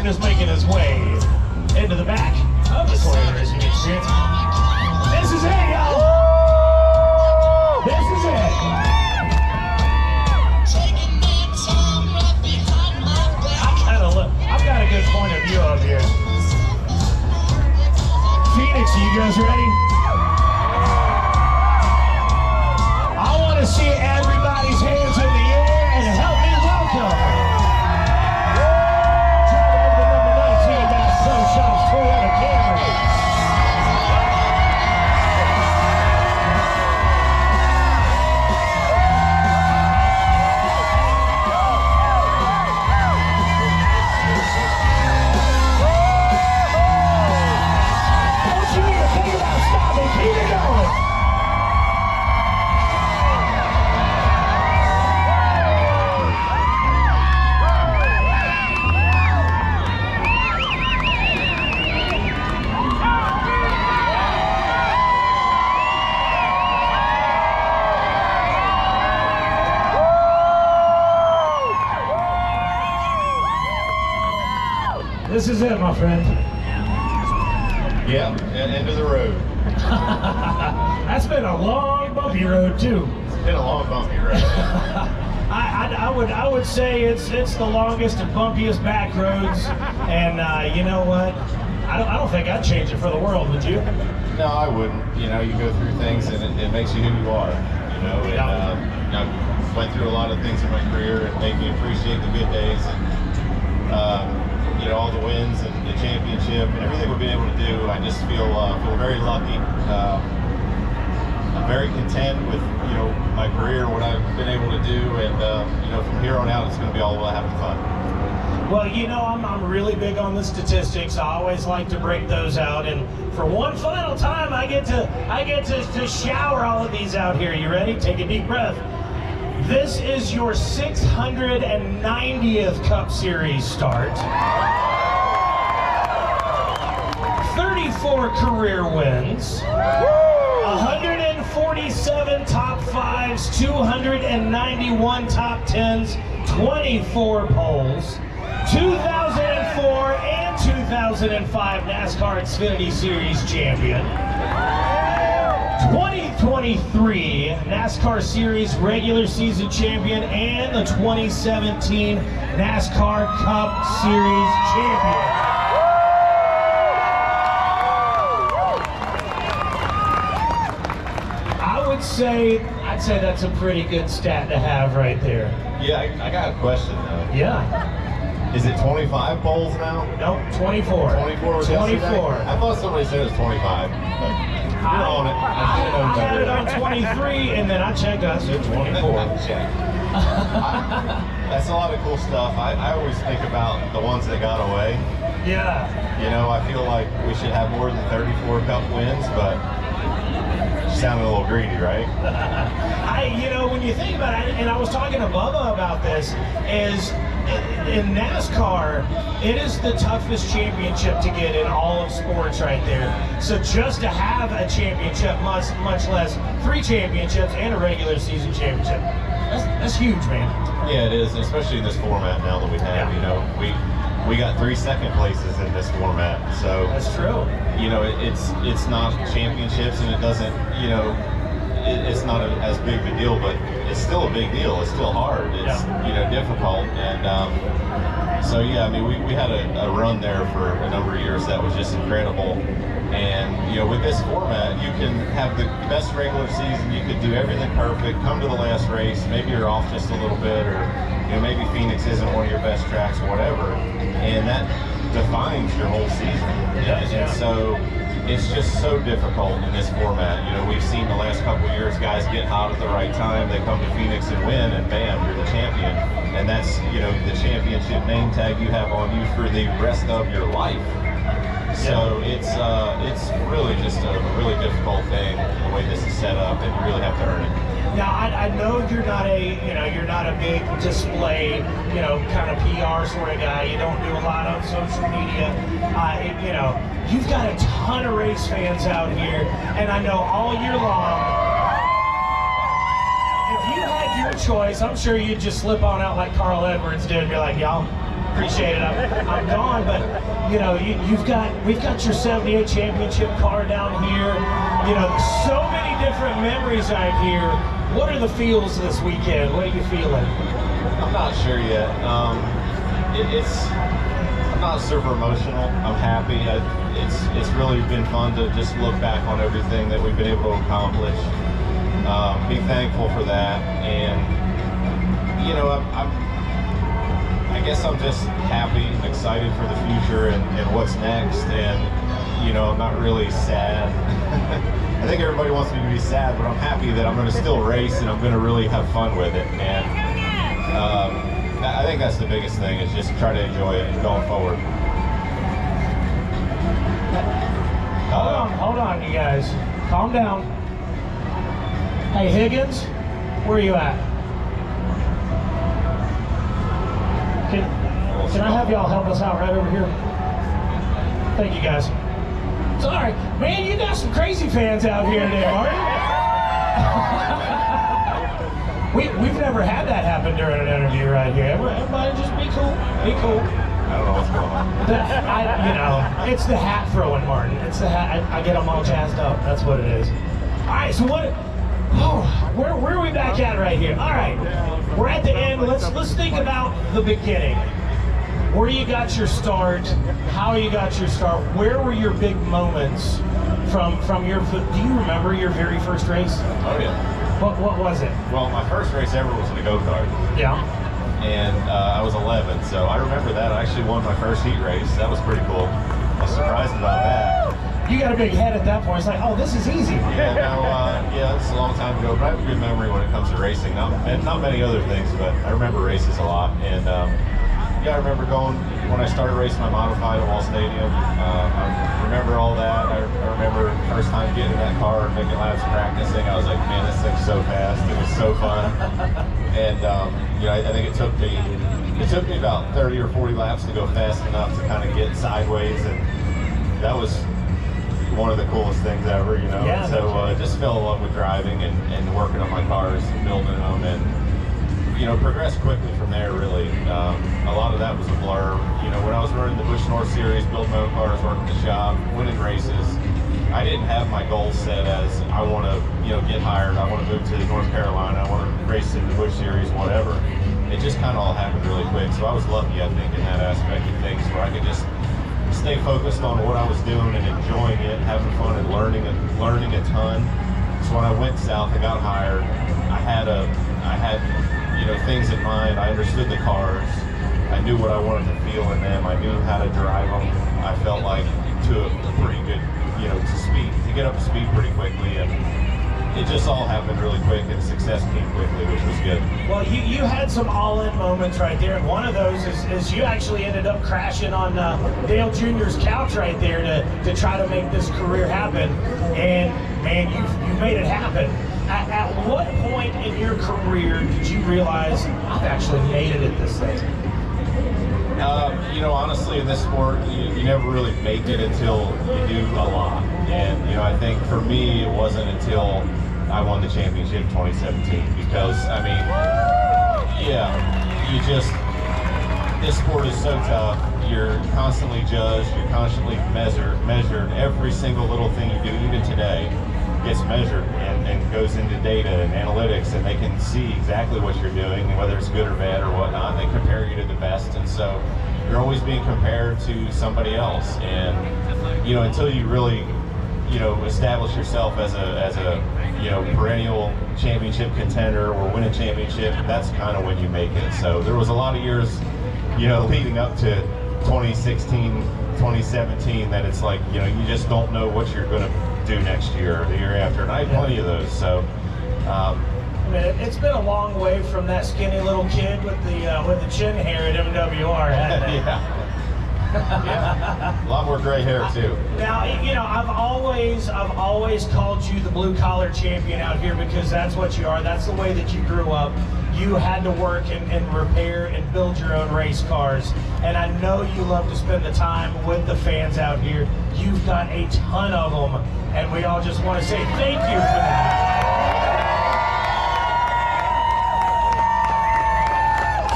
is making his way into the back of the Toyota Racing Experience. This is it, y'all. This is it. I've got a good point of view up here. Phoenix, are you guys ready? I want to see everybody's hands in the air and help me welcome. Driver of the number 19 Bass Pro Shops Toyota Camry. This is it, my friend. Yeah, and end of the road. That's been a long, bumpy road, too. It's been a long, bumpy road. I would say it's the longest and bumpiest back roads, and you know what? I don't think I'd change it for the world, would you? No, I wouldn't. You know, you go through things and it makes you who you are. You know, and I went through a lot of things in my career and made me appreciate the good days and you know, all the wins and the championship and everything we've been able to do. I just feel very lucky. I'm very content with, you know, my career, what I've been able to do, and you know, from here on out, it's going to be all about having fun. Well, you know, I'm really big on the statistics. I always like to break those out, and for one final time, I get to shower all of these out here. You ready? Take a deep breath. This is your 690th Cup Series start. 34 career wins. 147 top fives, 291 top tens, 24 poles. 2004 and 2005 NASCAR Xfinity Series champion. 2023 NASCAR Series regular season champion and the 2017 NASCAR Cup Series champion. I'd say that's a pretty good stat to have right there. Yeah, I got a question though. Yeah. Is it 25 poles now? Nope, 24. 24 was 24. yesterday? I thought somebody said it was 25, but you're on it. I had it on 23, and then I checked, I said 24. That's a lot of cool stuff. I always think about the ones that got away. Yeah. You know, I feel like we should have more than 34 Cup wins, but sounding a little greedy, right? You know, when you think about it, and I was talking to Bubba about this, is in NASCAR, it is the toughest championship to get in all of sports right there. So just to have a championship, much less 3 championships and a regular season championship, that's huge, man. Yeah, it is, especially in this format now that we have. You know, we got 3 second places in this format, so that's true. You know, it's not championships, and it doesn't, you know, it's not as big of a deal, but it's still a big deal. It's still hard. It's you know, difficult, and so yeah, I mean, we had a run there for a number of years that was just incredible. And you know, with this format, you can have the best regular season. You could do everything perfect. Come to the last race, maybe you're off just a little bit, or you know, maybe Phoenix isn't one of your best tracks, or whatever, and that defines your whole season. And so it's just so difficult in this format. You know, we've seen the last couple of years guys get hot at the right time. They come to Phoenix and win, and bam, you're the champion. And that's, you know, the championship name tag you have on you for the rest of your life. So it's really just a really difficult thing the way this is set up, and you really have to earn it. Now I know you're not a big display, you know, kind of PR sort of guy. You don't do a lot on social media. You know, you've got a ton of race fans out here, and I know all year long, if you had your choice, I'm sure you'd just slip on out like Carl Edwards did and be like, y'all, appreciate it. I'm gone, but you know, we've got your '78 championship car down here. You know, so many different memories out here. What are the feels this weekend? What are you feeling? I'm not sure yet. I'm not super emotional. I'm happy. It's really been fun to just look back on everything that we've been able to accomplish. Be thankful for that, and you know, I guess I'm just happy and excited for the future and what's next, and you know, I'm not really sad. I think everybody wants me to be sad, but I'm happy that I'm going to still race and I'm going to really have fun with it. And I think that's the biggest thing, is just try to enjoy it going forward. Hold on, you guys. Calm down. Hey, Higgins, where are you at? Can I have y'all help us out right over here? Thank you, guys. Sorry, man, you got some crazy fans out here today, Martin. We've never had that happen during an interview right here. Everybody just be cool. Be cool. I don't know what's going on. You know, it's the hat throwing, Martin. It's the hat. I get them all jazzed up. That's what it is. All right, so where are we back at right here? All right, we're at the end. Let's think about the beginning. Where you got your start, how you got your start, where were your big moments from your, do you remember your very first race? Oh yeah. What was it? Well, my first race ever was in a go-kart. Yeah. And I was 11, so I remember that. I actually won my first heat race. That was pretty cool. I was surprised about that. You got a big head at that point. It's like, oh, this is easy. Yeah, no, yeah, it's a long time ago, but I have a good memory when it comes to racing. Not many other things, but I remember races a lot. And yeah, I remember going, when I started racing my modified at Wall Stadium, I remember all that. I remember the first time getting in that car and making laps practicing. I was like, man, this thing's so fast. It was so fun. And you know, I think it took me about 30 or 40 laps to go fast enough to kind of get sideways, and that was one of the coolest things ever, you know. Yeah, so just fell in love with driving and working on my cars and building them, and you know, progressed quickly from there, really. A lot of that was a blur. You know, when I was running the Busch North Series, building my own cars, working the shop, winning races, I didn't have my goals set as I want to, you know, get hired, I want to move to North Carolina, I want to race in the Busch Series, whatever. It just kind of all happened really quick. So I was lucky, I think, in that aspect of things, where I could just stay focused on what I was doing and enjoying it, having fun and learning a ton. So when I went south, I got hired. I had you know, things in mind. I understood the cars. I knew what I wanted to feel in them. I knew how to drive them. I felt like to a pretty good, you know, to get up to speed pretty quickly, and it just all happened really quick, and success came quickly, which was good. Well, you had some all-in moments right there, and one of those is you actually ended up crashing on Dale Jr.'s couch right there to try to make this career happen, and man, you made it happen. At what point in your career did you realize, I've actually made it at this thing? You know, honestly, in this sport, you never really make it until you do a lot. And, you know, I think for me, it wasn't until I won the championship in 2017. Because, I mean, yeah, this sport is so tough. You're constantly judged, you're constantly measured. Every single little thing you do, even today, gets measured and goes into data and analytics, and they can see exactly what you're doing, whether it's good or bad or whatnot, and they compare you to the best. And so you're always being compared to somebody else, and you know, until you really, you know, establish yourself as a you know, perennial championship contender or win a championship, that's kind of when you make it. So there was a lot of years, you know, leading up to 2016, 2017, that it's like, you know, you just don't know what you're going to do next year or the year after, and I had plenty of those. So I mean, it's been a long way from that skinny little kid with the chin hair at MWR, hasn't it? Yeah. A lot more gray hair too. Now, you know, I've always called you the blue collar champion out here, because that's what you are. That's the way that you grew up. You had to work and repair and build your own race cars, and I know you love to spend the time with the fans out here. You've got a ton of them, and we all just want to say thank you for that.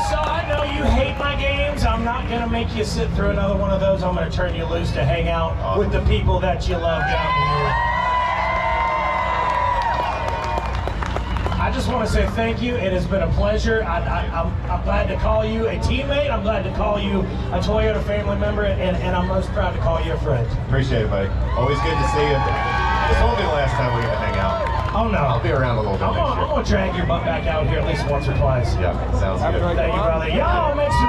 So I know you hate my games. I'm not going make you sit through another one of those, I'm going to turn you loose to hang out with the people that you love down here. I just want to say thank you. It has been a pleasure. I'm glad to call you a teammate. I'm glad to call you a Toyota family member, and I'm most proud to call you a friend. Appreciate it, buddy. Always good to see you. This won't be the last time we get to hang out. Oh no. I'll be around a little bit next year. I'm going to drag your butt back out here at least once or twice. Yeah, sounds good. Thank you, brother. Y'all make some